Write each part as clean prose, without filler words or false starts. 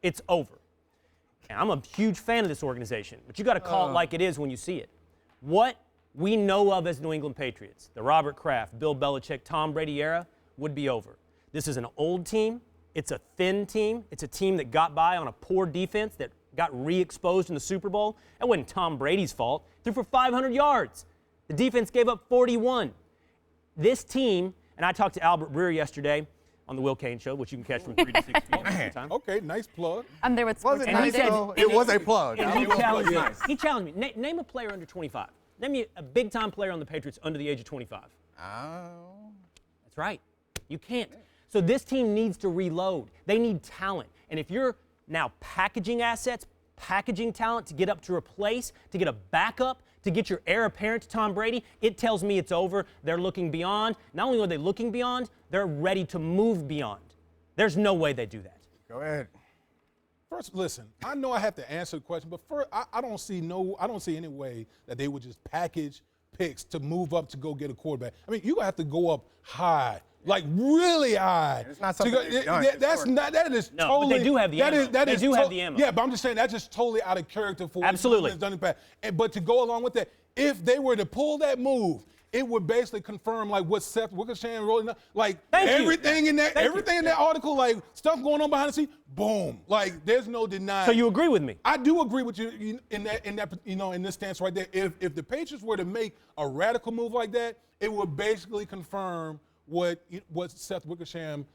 It's over. And I'm a huge fan of this organization, but you got to call it like it is when you see it. What we know of as New England Patriots, the Robert Kraft, Bill Belichick, Tom Brady era, would be over. This is an old team. It's a thin team. It's a team that got by on a poor defense that got re-exposed in the Super Bowl. That wasn't Tom Brady's fault. Threw for 500 yards. The defense gave up 41. This team, and I talked to Albert Breer yesterday on the Will Cain Show, which you can catch from 3 to 6 p.m. Anytime. Okay, nice plug. I'm there with sports. Was it nice, though? It was a plug. And he challenged me. Name a player under 25. Name me a big-time player on the Patriots under the age of 25. Oh. That's right. You can't. So this team needs to reload. They need talent. And if you're now packaging assets, packaging talent to get up to replace, to get a backup, to get your heir apparent to Tom Brady, it tells me it's over. They're looking beyond. Not only are they looking beyond, they're ready to move beyond. There's no way they do that. Go ahead. First, listen, I know I have to answer the question, but first, I don't see any way that they would just package picks to move up to go get a quarterback. I mean, you have to go up high, like really high. It's not something they've done. That is No, totally. but they do have the ammo. They do have the ammo. Yeah, but I'm just saying that's just totally out of character for what Absolutely. he's done in the past. But to go along with that, if they were to pull that move, it would basically confirm like what Seth Wickersham wrote, like everything in that article, like stuff going on behind the scenes. Boom, like there's no denying. So you agree with me? I do agree with you in that in this stance right there. If the Patriots were to make a radical move like that, it would basically confirm what Seth Wickersham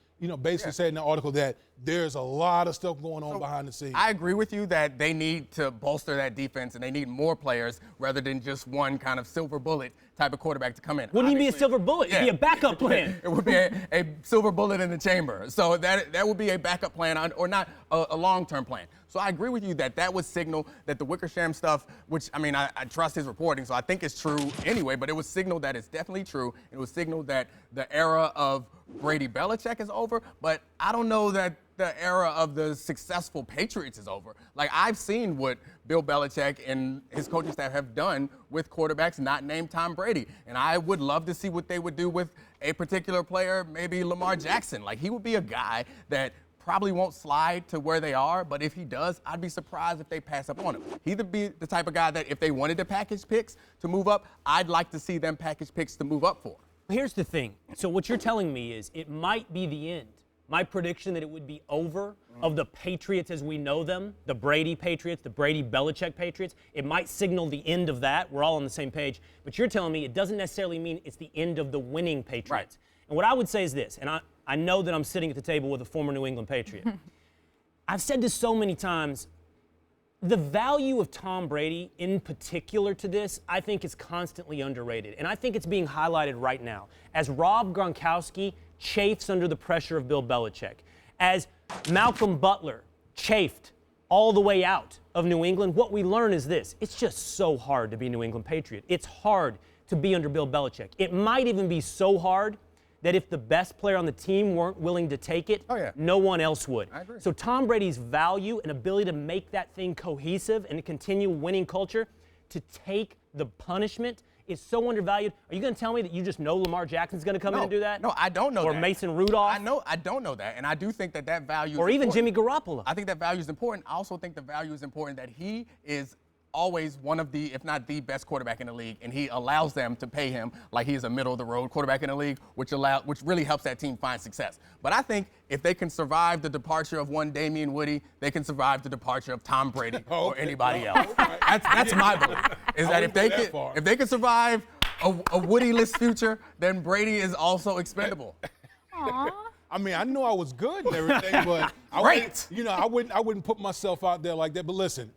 basically said in the article, that there's a lot of stuff going on behind the scenes. I agree with you that they need to bolster that defense and they need more players rather than just one kind of silver bullet type of quarterback to come in. Wouldn't he be a silver bullet? It'd be a backup plan. It would be a silver bullet in the chamber. So that would be a backup plan or not a long-term plan. So I agree with you that would signal that the Wickersham stuff, which, I mean, I trust his reporting, so I think it's true anyway, but it would signal that it's definitely true. It would signal that the era of Brady Belichick is over, but I don't know that the era of the successful Patriots is over. Like, I've seen what Bill Belichick and his coaching staff have done with quarterbacks not named Tom Brady, and I would love to see what they would do with a particular player, maybe Lamar Jackson. Like, he would be a guy that probably won't slide to where they are, but if he does, I'd be surprised if they pass up on him. He'd be the type of guy that if they wanted to package picks to move up, I'd like to see them package picks to move up for. Here's the thing. So what you're telling me is it might be the end. My prediction that it would be over of the Patriots as we know them, the Brady Patriots, the Brady Belichick Patriots, it might signal the end of that. We're all on the same page. But you're telling me it doesn't necessarily mean it's the end of the winning Patriots. Right. And what I would say is this, and I know that I'm sitting at the table with a former New England Patriot. I've said this so many times. The value of Tom Brady in particular to this, I think, is constantly underrated. And I think it's being highlighted right now. As Rob Gronkowski chafes under the pressure of Bill Belichick, as Malcolm Butler chafed all the way out of New England, what we learn is this. It's just so hard to be a New England Patriot. It's hard to be under Bill Belichick. It might even be so hard that if the best player on the team weren't willing to take it, no one else would. I agree. So Tom Brady's value and ability to make that thing cohesive and to continue winning culture, to take the punishment, is so undervalued. Are you going to tell me that you just know Lamar Jackson's going to come in and do that? No, I don't know that. Or Mason Rudolph? I don't know that, and I do think that value is or even important. Jimmy Garoppolo. I think that value is important. I also think the value is important that he is always one of the, if not the best quarterback in the league, and he allows them to pay him like he is a middle-of-the-road quarterback in the league, which really helps that team find success. But I think if they can survive the departure of one Damien Woody, they can survive the departure of Tom Brady or anybody else. That's my belief. Is that if they can survive a Woody-less future, then Brady is also expendable. Aww. I mean, I know I was good and everything, but I wouldn't put myself out there like that. But listen,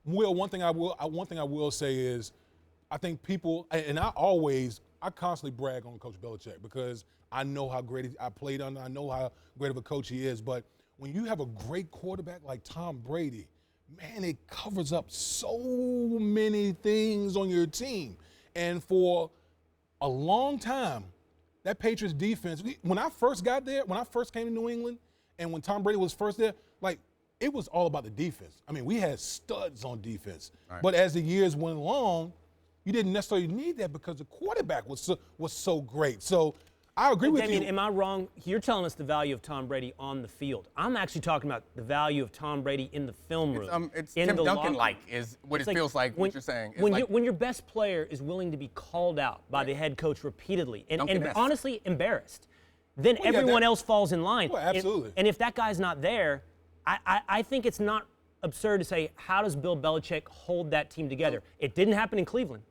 Will, one thing I will say is, I think people, and I constantly brag on Coach Belichick because I know how great I played under, I know how great of a coach he is. But when you have a great quarterback like Tom Brady, man, it covers up so many things on your team. And for a long time, that Patriots defense, when I first got there, when I first came to New England, and when Tom Brady was first there, it was all about the defense. I mean, we had studs on defense. Right. But as the years went along, you didn't necessarily need that because the quarterback was so great. So I agree with Damien, you. am I wrong? You're telling us the value of Tom Brady on the field. I'm actually talking about the value of Tom Brady in the film room. It's in Tim the Duncan-like is what It's it feels like. What you're saying. It's When your best player is willing to be called out by the head coach repeatedly and Duncan-esque. honestly embarrassed, then Well, yeah, everyone that- else falls in line. Well, absolutely. And if that guy's not there, I think it's not absurd to say, how does Bill Belichick hold that team together? It didn't happen in Cleveland.